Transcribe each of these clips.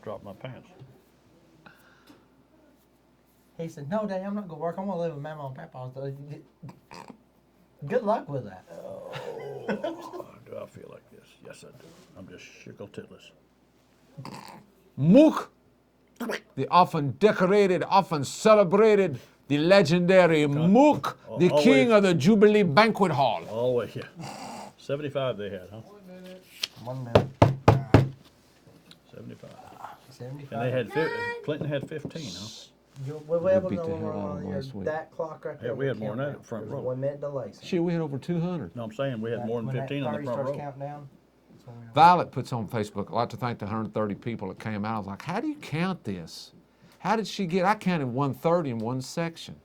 drop my pants. He said, no, Daddy, I'm not going to work. I'm going to live with Mama and Papa. Good luck with that. Oh, do I feel like this? Yes, I do. I'm just shickle titless. Mook, the often decorated, often celebrated, the legendary Mook, the always. king of the Jubilee Banquet Hall. Always, yeah. 75 they had, huh? 1 minute. 75. 75. And they had, Clinton had 15, huh? We'll be able to beat know the when hell we're out of on them your, last week. that clock right there. Yeah, we had will more than that count at front down. row. 1 minute delay. So Shit, we had over 200. No, I'm saying we had more than when 15 on the 30 front starts row. counting down, that's when we know. Violet puts on Facebook, I'd like to thank the 130 people that came out. I was like, how do you count this? How did she get, I counted 130 in one section.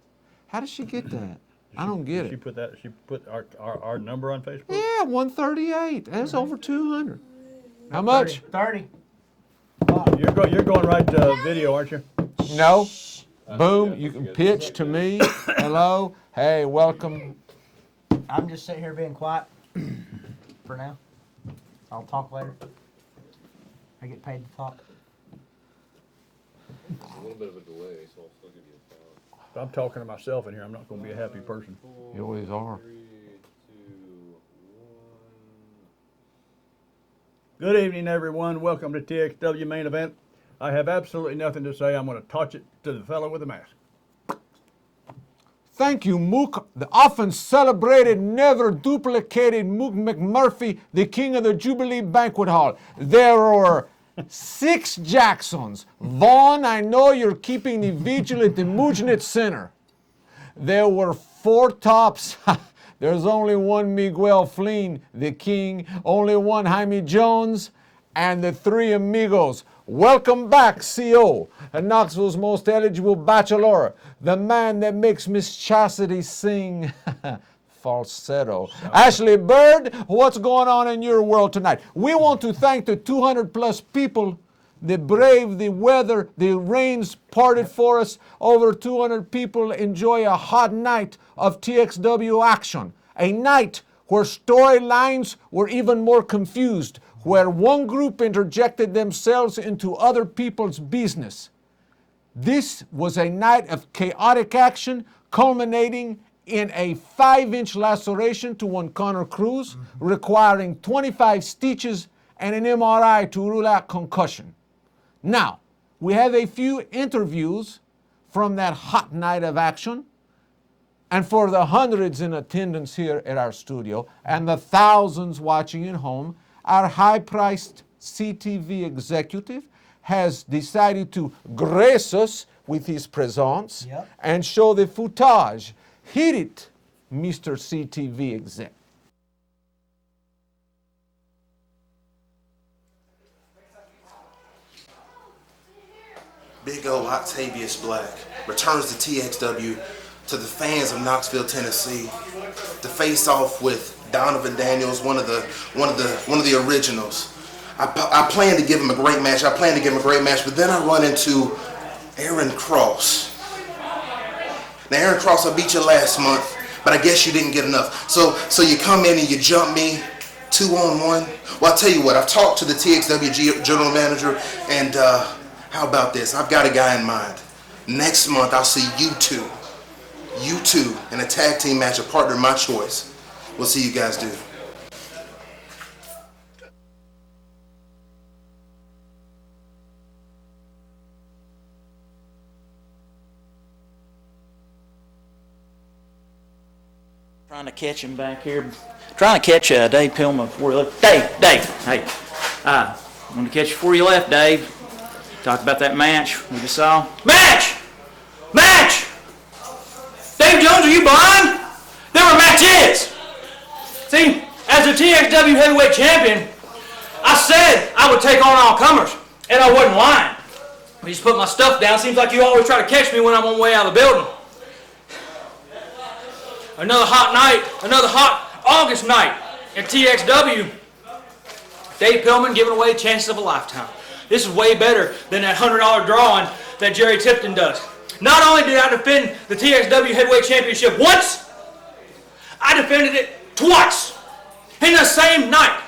How did she get that? I don't get She it. put that. She put our number on Facebook. Yeah, 138. That's over 200. How much? 30. You're going right to video, aren't you? No. Boom, you can pitch to me. Hello. Hey, welcome. I'm just sitting here being quiet for now. I'll talk later. I get paid to talk. A little bit of a delay, so I'll still give you a time. If I'm talking to myself in here, I'm not going to be a happy person. You always are. 3, 2, 1. Good evening, everyone. Welcome to TXW Main Event. I have absolutely nothing to say. I'm going to touch it to the fellow with the mask. Thank you, Mook, the often celebrated, never duplicated Mac McMurray, the king of the Jubilee Banquet Hall. There were 6 Jacksons. Vaughn, I know you're keeping the vigil at the Mujnit Center. There were 4 tops. There's only one Miguel Flynn, the king, only one Jaime Jones, and the 3 amigos. Welcome back, C.O., Knoxville's most eligible bachelor, the man that makes Miss Chastity sing falsetto. Ashley Bird, what's going on in your world tonight? We want to thank the 200 plus people that braved the weather, the rains parted for us. Over 200 people enjoy a hot night of TXW action, a night where storylines were even more confused, where one group interjected themselves into other people's business. This was a night of chaotic action, culminating in a 5-inch laceration to one Connor Cruz, requiring 25 stitches and an MRI to rule out concussion. Now, we have a few interviews from that hot night of action. And for the hundreds in attendance here at our studio and the thousands watching at home, our high-priced CTV executive has decided to grace us with his presence and show the footage. Hit it, Mr. CTV exec. Big O Octavius Black returns to TXW to the fans of Knoxville, Tennessee, to face off with Donovan Daniels, one of the originals. I plan to give him a great match. But then I run into Aaron Cross. Now, Aaron Cross, I beat you last month, but I guess you didn't get enough. So you come in and you jump me 2-on-1. Well, I'll tell you what. I've talked to the TXW general manager, and how about this? I've got a guy in mind. Next month, I'll see you two in a tag team match, a partner of my choice. We'll see you guys do. Trying to catch him back here. Trying to catch Dave Pillman before he left. Dave, hey. I'm going to catch you before you left, Dave. Talked about that match we just saw. Match! Dave Jones, are you blind? There were matches! See, as the TXW heavyweight champion, I said I would take on all comers, and I wasn't lying. I just put my stuff down. Seems like you always try to catch me when I'm on the way out of the building. Another hot night, another hot August night at TXW. Dave Pillman giving away chances of a lifetime. This is way better than that $100 drawing that Jerry Tipton does. Not only did I defend the TXW Heavyweight Championship once, I defended it twice in the same night.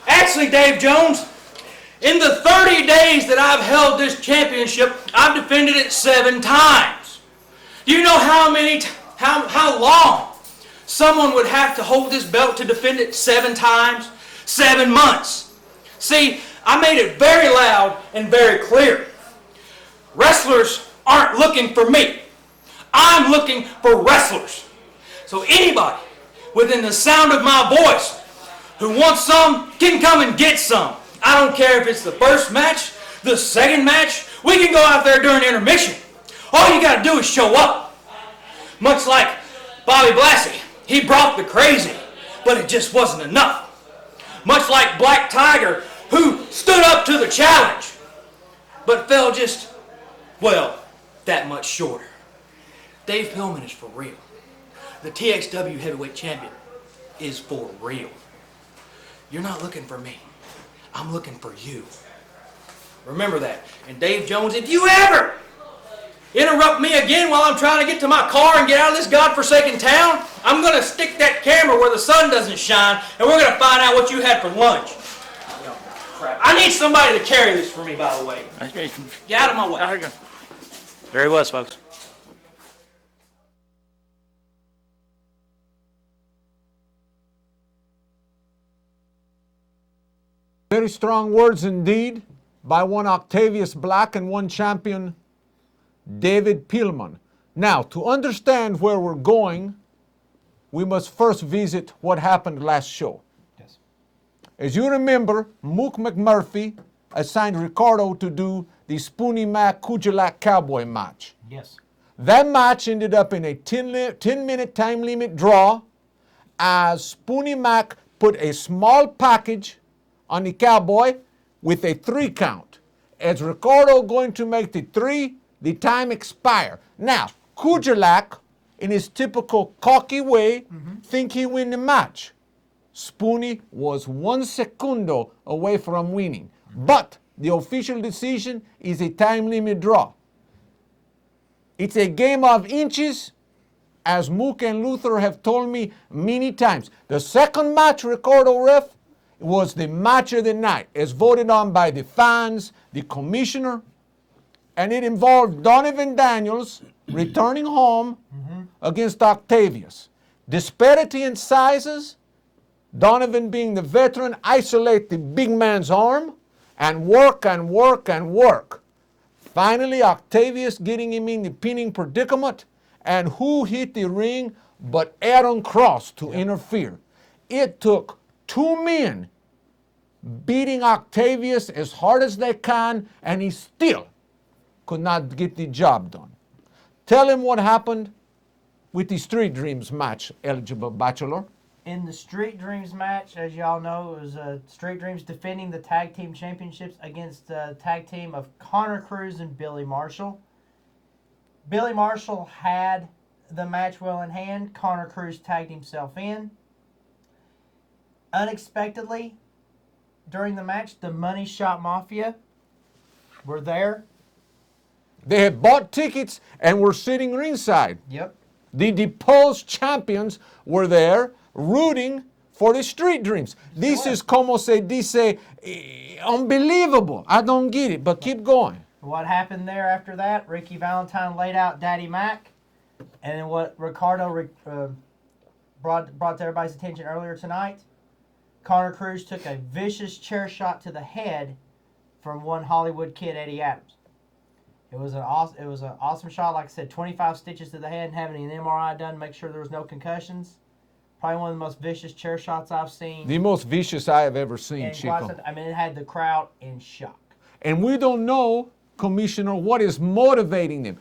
Actually, Dave Jones, In the 30 days that I've held this championship, I've defended it 7 times. Do you know how long someone would have to hold this belt to defend it 7 times? 7 months. See, I made it very loud and very clear. Wrestlers aren't looking for me. I'm looking for wrestlers. So anybody within the sound of my voice who wants some can come and get some. I don't care if it's the first match, the second match. We can go out there during intermission. All you got to do is show up. Much like Bobby Blassie, he brought the crazy, but it just wasn't enough. Much like Black Tiger, who stood up to the challenge, but fell just, well, that much shorter. Dave Pillman is for real. The TXW Heavyweight Champion is for real. You're not looking for me. I'm looking for you. Remember that. And Dave Jones, if you ever interrupt me again while I'm trying to get to my car and get out of this godforsaken town, I'm going to stick that camera where the sun doesn't shine, and we're going to find out what you had for lunch. I need somebody to carry this for me, by the way. Get out of my way. There he was, folks. Very strong words indeed by one Octavius Black and one champion, David Pillman. Now, to understand where we're going, we must first visit what happened last show. Yes. As you remember, Mac McMurray assigned Ricardo to do the Spoonie Mac Kujalak Cowboy match. Yes. That match ended up in a 10-minute time limit draw as Spoonie Mac put a small package on the Cowboy with a 3 count. As Ricardo going to make the 3, the time expire. Now, Kujalak, in his typical cocky way, think he win the match. Spoonie was 1 secundo away from winning. But the official decision is a time limit draw. It's a game of inches, as Mook and Luther have told me many times. The second match Ricardo ref was the match of the night, as voted on by the fans, the commissioner, and it involved Donovan Daniels returning home against Octavius. Disparity in sizes, Donovan being the veteran, isolate the big man's arm, and work and work and work. Finally, Octavius getting him in the pinning predicament, and who hit the ring but Aaron Cross to interfere. It took 2 men beating Octavius as hard as they can, and he still could not get the job done. Tell him what happened with the Street Dreams match, eligible bachelor. In the Street Dreams match, as y'all know, it was Street Dreams defending the tag team championships against the tag team of Connor Cruz and Billy Marshall. Billy Marshall had the match well in hand. Connor Cruz tagged himself in. Unexpectedly, during the match, the Money Shot Mafia were there. They had bought tickets and were sitting ringside. Yep. The deposed champions were there rooting for the Street Dreams. This is como se dice, unbelievable. I don't get it, but keep going. What happened there after that? Ricky Valentine laid out Daddy Mac, and then what Ricardo brought to everybody's attention earlier tonight, Connor Cruz took a vicious chair shot to the head from one Hollywood kid, Eddie Adams. It was an awesome shot. Like I said, 25 stitches to the head and having an MRI done to make sure there was no concussions. Probably one of the most vicious chair shots I've seen. The most vicious I have ever seen, Chico. I mean, it had the crowd in shock. And we don't know, Commissioner, what is motivating them.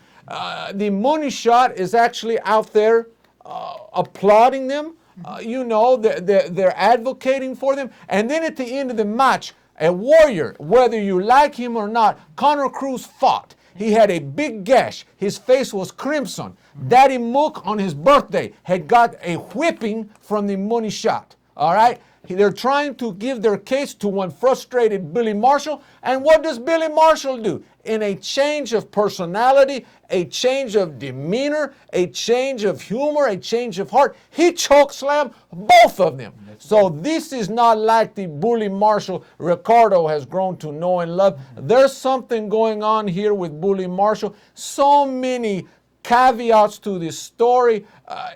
The Money Shot is actually out there applauding them. You know, they're advocating for them. And then at the end of the match, a warrior, whether you like him or not, Connor Cruz fought. He had a big gash. His face was crimson. Daddy Mook on his birthday had got a whipping from the Money Shot. All right? They're trying to give their case to one frustrated Billy Marshall. And what does Billy Marshall do? In a change of personality, a change of demeanor, a change of humor, a change of heart, he chokeslammed both of them. So this is not like the Bully Marshall Ricardo has grown to know and love. There's something going on here with Bully Marshall. So many caveats to this story.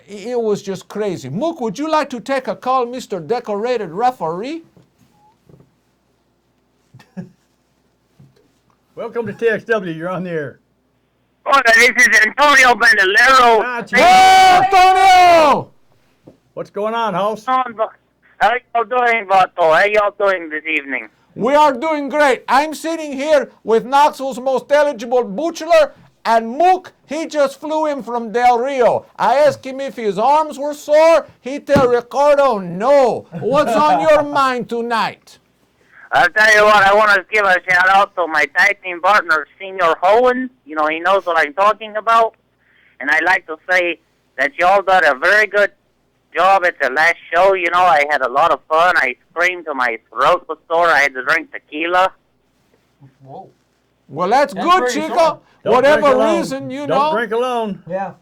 It was just crazy. Mook, would you like to take a call, Mr. Decorated Referee? Welcome to TXW. You're on the air. Hola, this is Antonio Bandolero. Ah, Hey, Antonio! What's going on, house? How y'all doing, Vato? How y'all doing this evening? We are doing great. I'm sitting here with Knoxville's most eligible bachelor, and Mook, he just flew in from Del Rio. I asked him if his arms were sore. He tell Ricardo no. What's on your mind tonight? I'll tell you what, I want to give a shout out to my tag team partner, Senior Owens. You know, he knows what I'm talking about. And I'd like to say that y'all did a very good job at the last show. You know, I had a lot of fun. I screamed till my throat was sore. I had to drink tequila. Whoa. Well, that's good, pretty Chico. cool. Don't Whatever drink alone. reason, you Don't know. drink alone. Yeah.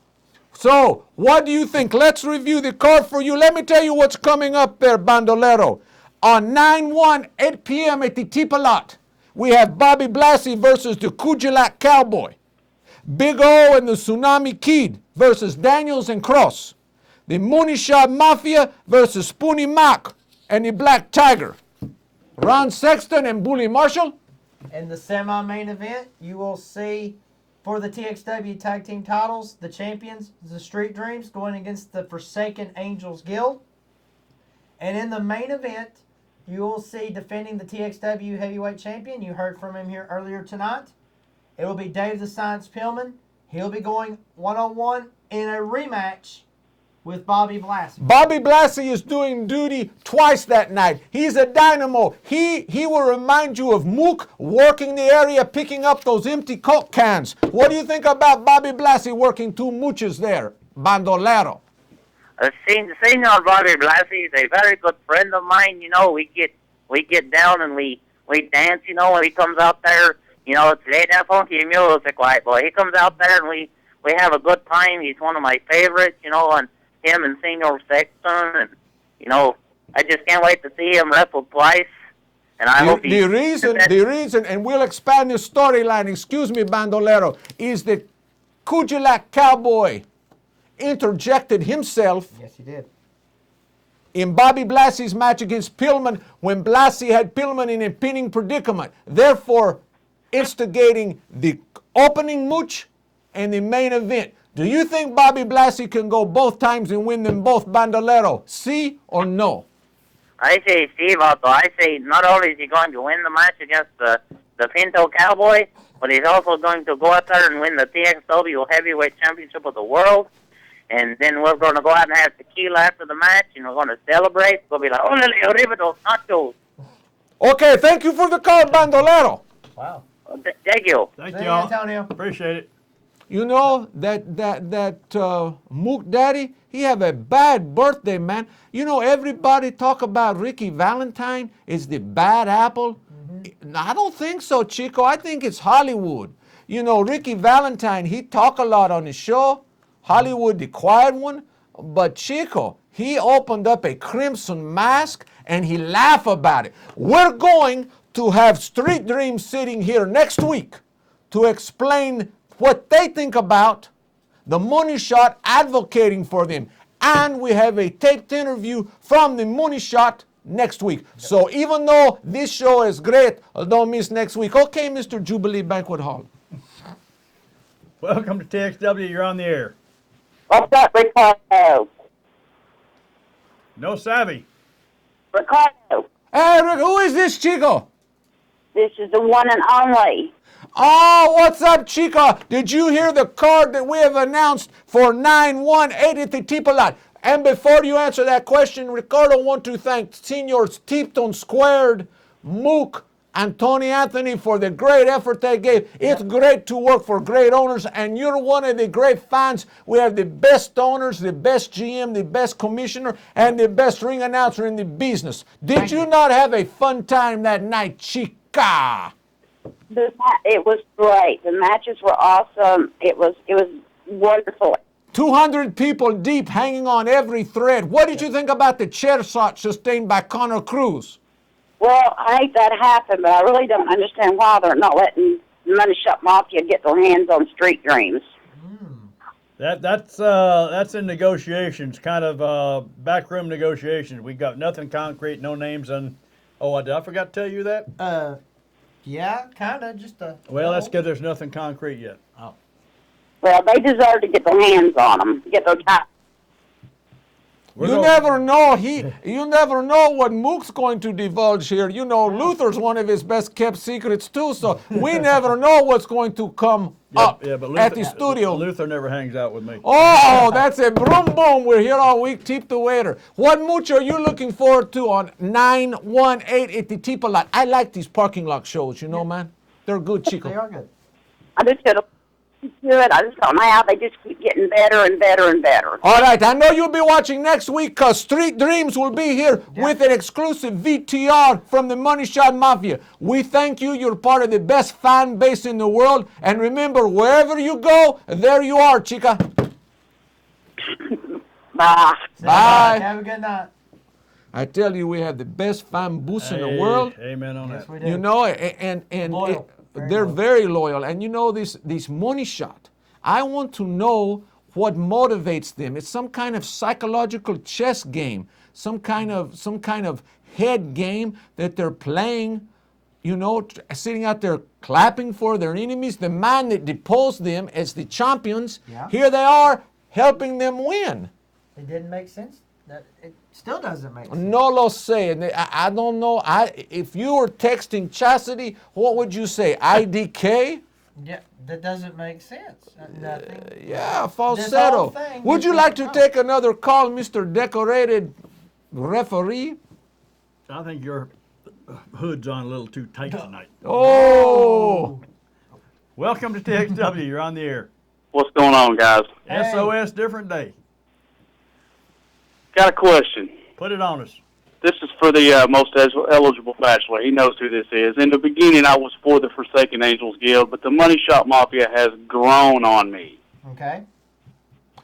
So, what do you think? Let's review the card for you. Let me tell you what's coming up there, Bandolero. On 9/1, 8 p.m. at the Tipalot, we have Bobby Blassie versus the Kujalak Cowboy. Big O and the Tsunami Kid versus Daniels and Cross. The Mooneyshot Mafia versus Spoonie Mac and the Black Tiger. Ron Sexton and Bully Marshall. In the semi-main event, you will see for the TXW Tag Team titles, the champions, the Street Dreams, going against the Forsaken Angels Guild. And in the main event, you will see defending the TXW Heavyweight Champion. You heard from him here earlier tonight. It will be Dave the Science Pillman. He'll be going one-on-one in a rematch with Bobby Blassie. Bobby Blassie is doing duty twice that night. He's a dynamo. He will remind you of Mook working the area, picking up those empty Coke cans. What do you think about Bobby Blassie working two mooches there, Bandolero? Senior Bobby Blassie is a very good friend of mine. You know, we get down and we dance. You know, when he comes out there, you know, it's late that funky music, white boy. He comes out there and we have a good time. He's one of my favorites. You know, and him and Senior Sexton, and you know, I just can't wait to see him wrestle twice. And I hope The reason, and we'll expand this storyline, excuse me, Bandolero, is that Kujalak Cowboy interjected himself Yes, he did. in Bobby Blassie's match against Pillman when Blassie had Pillman in a pinning predicament, therefore instigating the opening mooch and the main event. Do you think Bobby Blassie can go both times and win them both, Bandolero? See or no? I say Steve Otto. I say not only is he going to win the match against the Pinto Cowboy, but he's also going to go out there and win the TXW Heavyweight Championship of the World. And then we're going to go out and have tequila after the match, and we're going to celebrate. We'll be like, oh, arriba dos nachos. Okay, thank you for the call, Bandolero. Wow. Thank you. Thank Thank you you, all. Antonio. Appreciate it. You know that Mook Daddy, he have a bad birthday, man. You know, everybody talk about Ricky Valentine is the bad apple. I don't think so, Chico. I think it's Hollywood. You know, Ricky Valentine, he talk a lot on his show. Hollywood, the quiet one. But Chico, he opened up a crimson mask and he laughed about it. We're going to have Street Dreams sitting here next week to explain what they think about the money shot, advocating for them. And we have a taped interview from the money shot next week. So even though this show is great, don't miss next week. Okay, Mr. Jubilee Banquet Hall. Welcome to TXW. You're on the air. What's up, Ricardo? No savvy. Ricardo, Hey, Rick, who is this, Chico? this is the one and only. Oh, what's up, Chico? Did you hear the card that we have announced for 918 at the Tipalot? And before you answer that question, Ricardo want to thank Seniors Tipton Squared, Mook, and Tony Anthony for the great effort they gave. It's great to work for great owners, and you're one of the great fans. We have the best owners, the best GM, the best commissioner, and the best ring announcer in the business. Did you not have a fun time that night, Chica? It was great. The matches were awesome. It was wonderful. 200 people deep, hanging on every thread. What did you think about the chair shot sustained by Connor Cruz? Well, I hate that happened, but I really don't understand why they're not letting the Money Shot Mafia get their hands on Street Dreams. That's in negotiations, kind of backroom negotiations. We got nothing concrete, no names, and I forgot to tell you that. Yeah, kind of, just a... Well, that's because there's nothing concrete yet. Oh. Well, they deserve to get their hands on them, get their time. You never know. You never know what Mook's going to divulge here. You know, Luther's one of his best kept secrets too. So we never know what's going to come up but at the studio. Luther never hangs out with me. Oh, that's a boom boom. We're here all week. Tip the waiter. What mooch are you looking forward to on 918 at the Teepa lot? I like these parking lot shows. You know, man, they're good, Chico. They are good. I just feel good. I just don't know how they just keep getting better and better and better. All right, I know you'll be watching next week because Street Dreams will be here with an exclusive VTR from the Money Shot Mafia. We thank you. You're part of the best fan base in the world. And remember, wherever you go, there you are, Chica. Bye. Bye. Have a good night. I tell you, we have the best fan booths in the world. Amen on Yes, that. we do. You know, and Loyal. they're very loyal. And you know, this Money Shot, I want to know what motivates them. It's some kind of psychological chess game, some kind of head game that they're playing, you know, sitting out there clapping for their enemies. The man that deposed them as the champions, here they are helping them win. It didn't make sense. It still doesn't make sense. No lo sé. And I don't know. If you were texting Chastity, what would you say? IDK? Yeah, that doesn't make sense. Nothing. Yeah, This whole falsetto. thing Would is you like to wrong. take another call, Mr. Decorated Referee? I think your hood's on a little too tight tonight. Oh! Welcome to TXW. You're on the air. What's going on, guys? Hey. SOS, different day. Got a question. Put it on us. This is for the most eligible bachelor. He knows who this is. In the beginning, I was for the Forsaken Angels Guild, but the Money Shot Mafia has grown on me. Okay.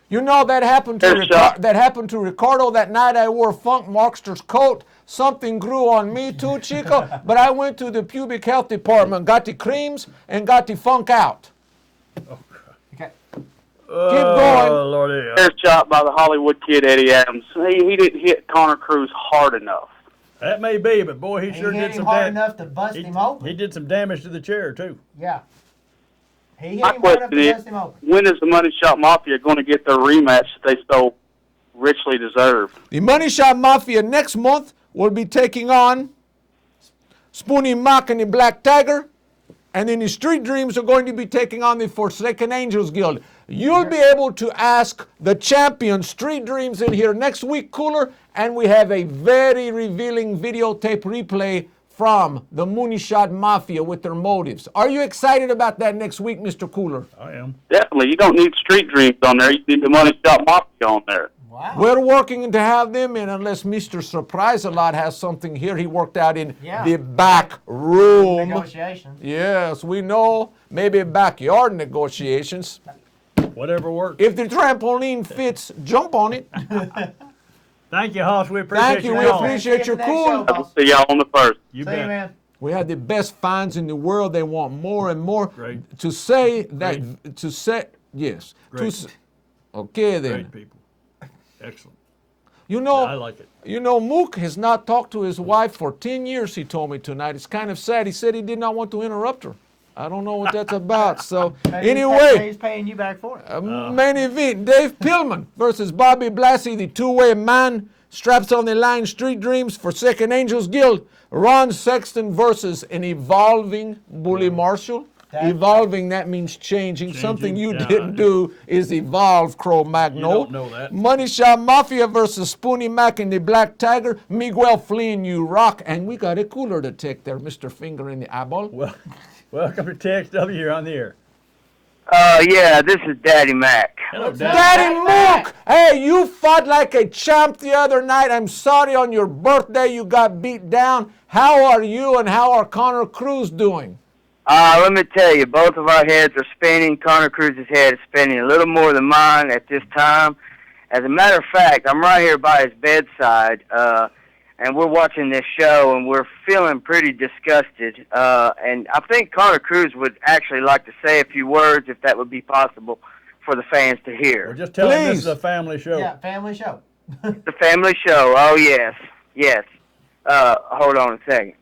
You know, that happened to Ricardo that night I wore Funk Markster's coat. Something grew on me too, Chico. But I went to the pubic health department, got the creams, and got the funk out. Okay. Keep going. Lordy. Hair shot by the Hollywood kid, Eddie Adams. He didn't hit Connor Cruz hard enough. That may be, but boy, he sure hit did him some hard damage. enough to bust him open. He did some damage to the chair too. Yeah. He hit My him hard enough question to is, bust him open. when is the Money Shot Mafia going to get their rematch that they so richly deserve? The Money Shot Mafia next month will be taking on Spoonie Mac and the Black Tiger. And then the Street Dreams are going to be taking on the Forsaken Angels Guild. You'll be able to ask the champion Street Dreams in here next week, Cooler. And we have a very revealing videotape replay from the Money Shot Mafia with their motives. Are you excited about that next week, Mr. Cooler? I am. Definitely. You don't need Street Dreams on there. You need the Money Shot Mafia on there. Wow. We're working to have them in unless Mr. Surprise-A-Lot has something here he worked out in the back room. Negotiations. Yes, we know. Maybe backyard negotiations. Whatever works. If the trampoline fits, jump on it. Thank you, Hoss. We appreciate Thank you. We call. appreciate your cool. I will see y'all on the first. You See bet. you, man. We have the best fans in the world. They want more and more. Great. To say that, to say, yes. Great. Okay then. Great people. Excellent. You know, I like it. You know, Mook has not talked to his wife for 10 years, he told me tonight. It's kind of sad. He said he did not want to interrupt her. I don't know what that's about. So, Maybe anyway, he's paying you back for it. main event, Dave Pillman versus Bobby Blassie, the two-way man. Straps on the line, Street Dreams, Forsaken Angels Guild. Ron Sexton versus an evolving Bully Marshall. Evolving, that means changing. Something you didn't do is evolve, Cro-Magnon. You don't know that. Money Shot Mafia versus Spoonie Mac and the Black Tiger. Miguel Flynn, you rock. And we got a cooler to take there, Mr. Finger in the eyeball. Well, welcome to TXW. You're on the air. Yeah, this is Daddy Mac. Hello, Daddy Mook! Hey, you fought like a champ the other night. I'm sorry on your birthday you got beat down. How are you and how are Connor Cruz doing? Let me tell you, both of our heads are spinning. Connor Cruz's head is spinning a little more than mine at this time. As a matter of fact, I'm right here by his bedside, and we're watching this show, and we're feeling pretty disgusted. And I think Connor Cruz would actually like to say a few words, if that would be possible, for the fans to hear. Well, just tell him this is a family show. Yeah, family show. The family show. Oh, yes. Yes. Hold on a second.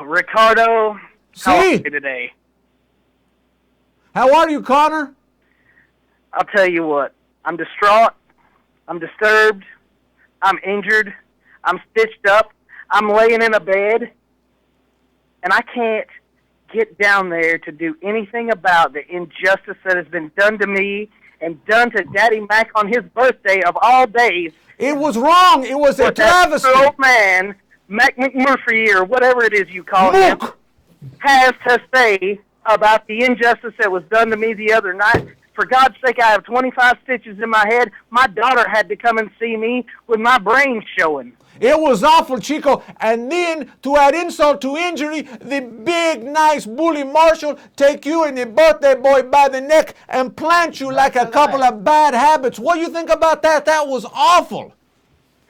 Ricardo, how are you today? How are you, Connor? I'll tell you what. I'm distraught. I'm disturbed. I'm injured. I'm stitched up. I'm laying in a bed. And I can't get down there to do anything about the injustice that has been done to me and done to Daddy Mac on his birthday of all days. It was wrong. It was a travesty. That old man, Mac McMurray, or whatever it is you call him, has to say about the injustice that was done to me the other night. For God's sake, I have 25 stitches in my head. My daughter had to come and see me with my brain showing. It was awful, Chico. And then, to add insult to injury, the big, nice bully Marshall take you and the birthday boy by the neck and plant you like a couple of bad habits. What do you think about that? That was awful.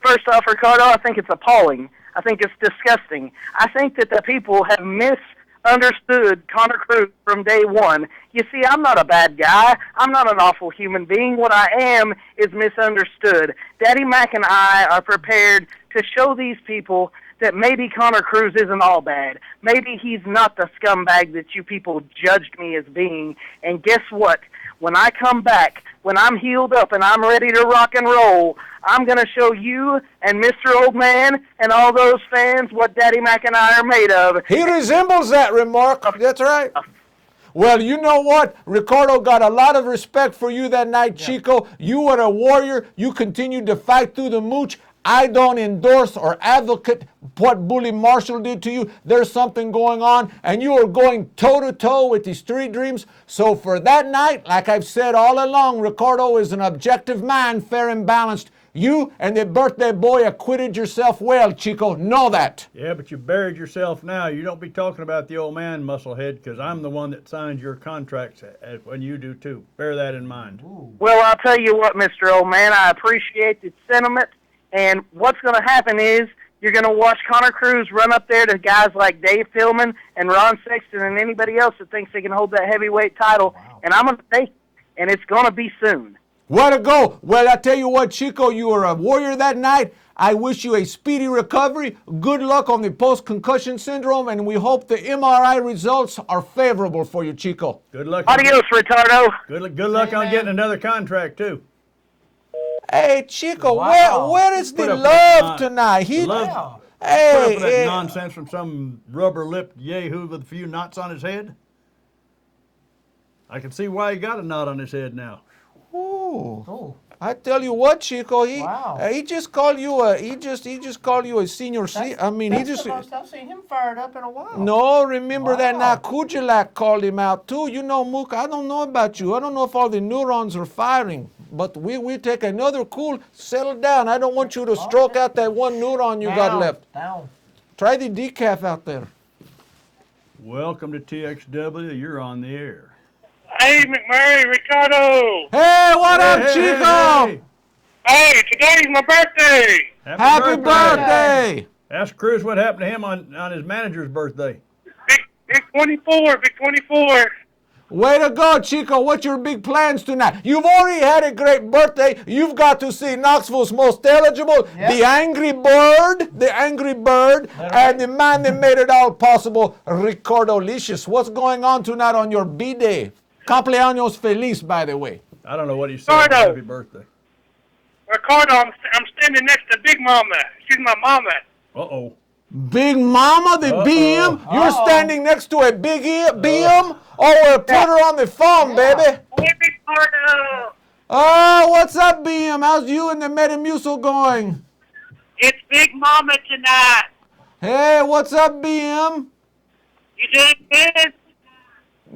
First off, Ricardo, I think it's appalling. I think it's disgusting. I think that the people have misunderstood Connor Cruz from day one. You see, I'm not a bad guy. I'm not an awful human being. What I am is misunderstood. Daddy Mac and I are prepared to show these people that maybe Connor Cruz isn't all bad. Maybe he's not the scumbag that you people judged me as being. And guess what? When I come back, when I'm healed up and I'm ready to rock and roll, I'm going to show you and Mr. Old Man and all those fans what Daddy Mac and I are made of. He resembles that remark. That's right. Well, you know what? Ricardo got a lot of respect for you that night, Chico. You were a warrior. You continued to fight through the mooch. I don't endorse or advocate what Bully Marshall did to you. There's something going on, and you are going toe-to-toe with the Street Dreams. So for that night, like I've said all along, Ricardo is an objective man, fair and balanced. You and the birthday boy acquitted yourself well, Chico. Know that. Yeah, but you buried yourself now. You don't be talking about the old man, Musclehead, because I'm the one that signs your contracts when you do, too. Bear that in mind. Well, I'll tell you what, Mr. Old Man, I appreciate the sentiment. And what's going to happen is you're going to watch Connor Cruz run up there to guys like Dave Pillman and Ron Sexton and anybody else that thinks they can hold that heavyweight title. Wow. And I'm going to take it, and it's going to be soon. Way to go. Well, I tell you what, Chico, you were a warrior that night. I wish you a speedy recovery. Good luck on the post-concussion syndrome, and we hope the MRI results are favorable for you, Chico. Good luck. Adios, Ricardo. Good luck on getting another contract, too. Hey, Chico, where is the love tonight? Put up with that nonsense from some rubber-lipped yahoo with a few knots on his head. I can see why he got a knot on his head now. Ooh. I tell you what, Chico, he just called you a he just called you a senior. I mean, he just. The most I've seen him fired up in a while. No, remember that now Kujalak called him out too. You know, Mook, I don't know about you. I don't know if all the neurons are firing. But we take another cool, settle down. I don't want you to stroke out that one neuron you got left. Down. Try the decaf out there. Welcome to TXW. You're on the air. Hey, McMurray, Ricardo. Hey, what up, Chico? Hey, today's my birthday. Happy birthday. Ask Cruz what happened to him on his manager's birthday. Big 24, big 24. Way to go, Chico. What's your big plans tonight? You've already had a great birthday. You've got to see Knoxville's most eligible, the Angry Bird, and the man that made it all possible, Ricardo Licious. What's going on tonight on your B-Day? Cumpleaños feliz, by the way. I don't know what he said. Happy birthday. Ricardo, I'm standing next to Big Mama. She's my mama. Uh-oh. Big Mama, the BM. You're standing next to a big BM. Oh, well, put her on the phone, baby. Hey, Ricardo. Oh, what's up, BM? How's you and the Metamucil going? It's Big Mama tonight. Hey, what's up, BM? You doing good?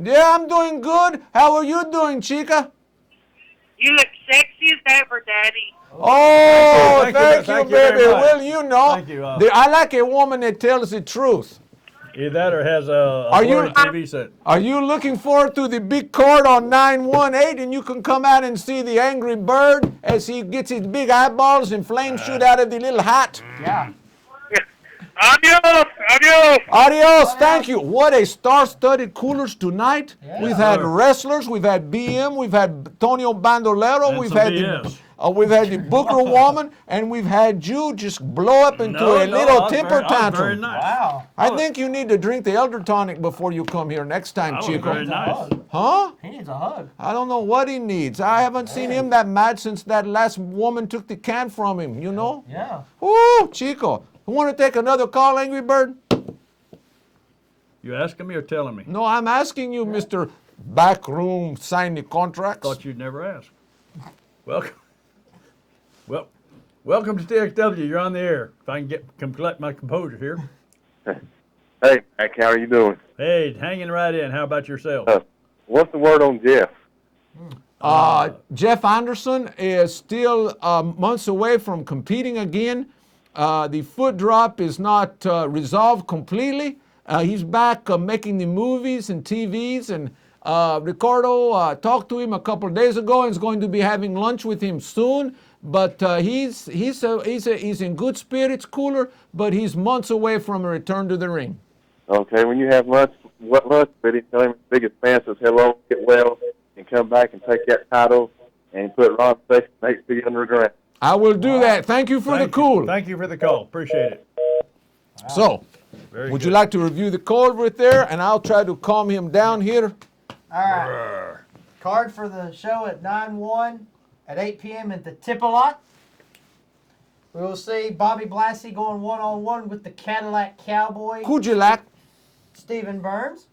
Yeah, I'm doing good. How are you doing, Chica? You look sexy as ever, Daddy. Oh, thank you, thank you very baby. much. Well, you know, Thank you, I like a woman that tells the truth. Either that or has a Are you- blurry TV set. Are you looking forward to the big card on 9/18, and you can come out and see the angry bird as he gets his big eyeballs and flames shoot out of the little hat? Yeah. Adios. Adios. Adios, thank you. What a star-studded coolers tonight. Yeah. We've had wrestlers, we've had BM, we've had Tonio Bandolero, And we've some had BS. we've had the Booker woman, and we've had you just blow up into a little temper Very tantrum. nice. Wow. I think you need to drink the elder tonic before you come here next time, That was Chico. very nice. Huh? He needs a hug. I don't know what he needs. I haven't seen him that mad since that last woman took the can from him, you know? Yeah. Ooh, Chico. You want to take another call, Angry Bird? You asking me or telling me? No, I'm asking you, Mr. Backroom, sign the contracts. Thought you'd never ask. Welcome. Well, welcome to TXW. You're on the air. If I can collect my composure here. Hey, Mac, how are you doing? Hey, hanging right in. How about yourself? What's the word on Jeff? Jeff Anderson is still months away from competing again. The foot drop is not resolved completely. He's back making the movies and TVs, and Ricardo talked to him a couple of days ago and is going to be having lunch with him soon. But he's in good spirits, cooler, but he's months away from a return to the ring. Okay, when you have lunch, what lunch with him, tell him his biggest fan says hello, get well, and come back and take that title and put Ron Sexton 8 feet underground. I will do that. Thank you for the cool. Thank you for the call. Appreciate it. So, Very would good. you like to review the call right there? And I'll try to calm him down here. All right. Card for the show at 9/1 at 8 p.m. at the Tip-A-Lot. We will see Bobby Blassie going one-on-one with the Cadillac Cowboy, Kujilak. Stephen Burns.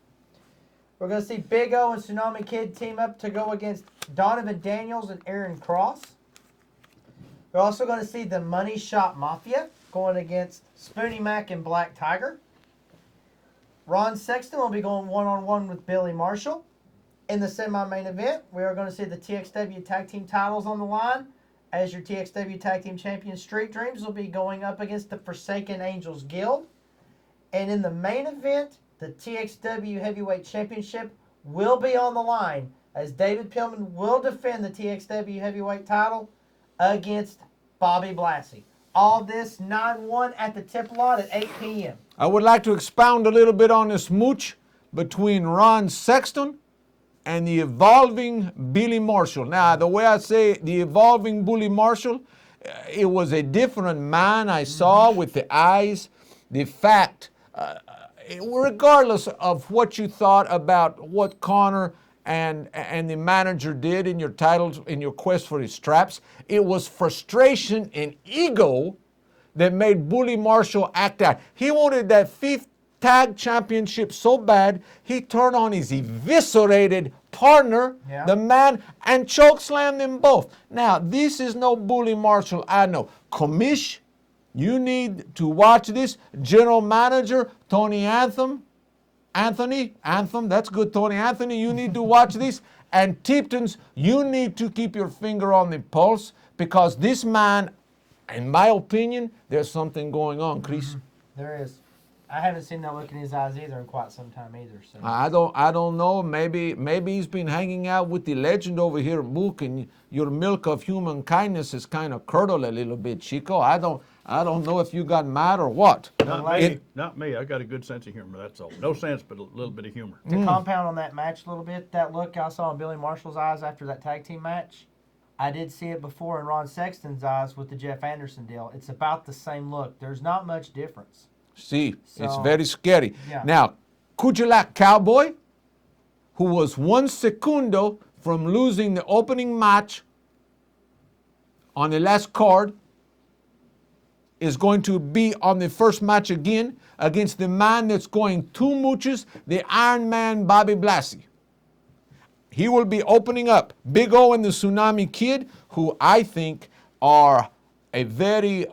We're going to see Big O and Tsunami Kid team up to go against Donovan Daniels and Aaron Cross. We're also going to see the Money Shot Mafia going against Spoonie Mac and Black Tiger. Ron Sexton will be going one-on-one with Billy Marshall. In the semi-main event, we are going to see the TXW Tag Team titles on the line, as your TXW Tag Team Champions Street Dreams will be going up against the Forsaken Angels Guild. And in the main event, the TXW Heavyweight Championship will be on the line, as David Pillman will defend the TXW Heavyweight title against Bobby Blassie. All this 9/1 at the Tip-A-Lot at 8 p.m. I would like to expound a little bit on this mooch between Ron Sexton and the evolving Billy Marshall. Now, the way I say the evolving Billy Marshall, it was a different man I saw with the eyes. The fact, regardless of what you thought about what Connor and the manager did in your titles, in your quest for his straps, it was frustration and ego that made Bully Marshall act out. He wanted that 5th tag championship so bad, he turned on his eviscerated partner, the man, and chokeslammed them both. Now, this is no Bully Marshall, I know. Commish, you need to watch this. General Manager, Tony Anthem, that's good, Tony Anthony, you need to watch this. And Tipton's, you need to keep your finger on the pulse, because this man, in my opinion, there's something going on, Chris. There is. I haven't seen that look in his eyes either in quite some time either. So. I don't know. Maybe he's been hanging out with the legend over here, Mook, and your milk of human kindness is kind of curdled a little bit, Chico. I don't know if you got mad or what. Not me. I got a good sense of humor. That's all. No sense, but a little bit of humor. To compound on that match a little bit, that look I saw in Billy Marshall's eyes after that tag team match, I did see it before in Ron Sexton's eyes with the Jeff Anderson deal. It's about the same look. There's not much difference. See, it's So, very scary. yeah. Now, Kujilak Cowboy, who was 1 secundo from losing the opening match on the last card, is going to be on the first match again against the man that's going 2 mooches, the Iron Man Bobby Blassie. He will be opening up Big O and the Tsunami Kid, who I think are a very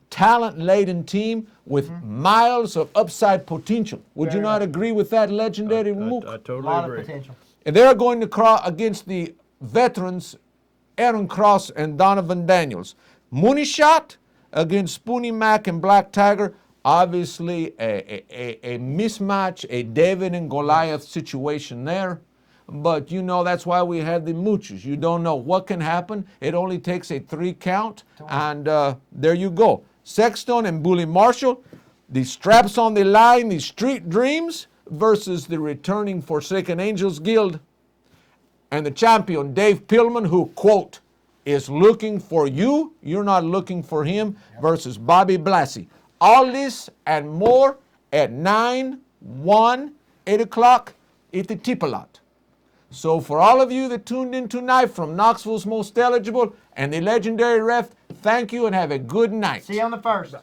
talent-laden team with miles of upside potential. Would you not agree with that, legendary Mook? I totally A lot agree. of potential. And they're going to cross against the veterans, Aaron Cross and Donovan Daniels. Mooney Shot against Spoonie Mac and Black Tiger. Obviously, a mismatch, a David and Goliath situation there. But you know, that's why we have the mooches. You don't know what can happen. It only takes a 3 count, and there you go. Sexton and Bully Marshall, the straps on the line, the Street Dreams versus the returning Forsaken Angels Guild, and the champion Dave Pillman, who, quote, is looking for you, you're not looking for him, versus Bobby Blassie. All this and more at 9, 1, 8 o'clock at the Tipalot. So for all of you that tuned in tonight from Knoxville's Most Eligible and the legendary ref, thank you and have a good night. See you on the 1st.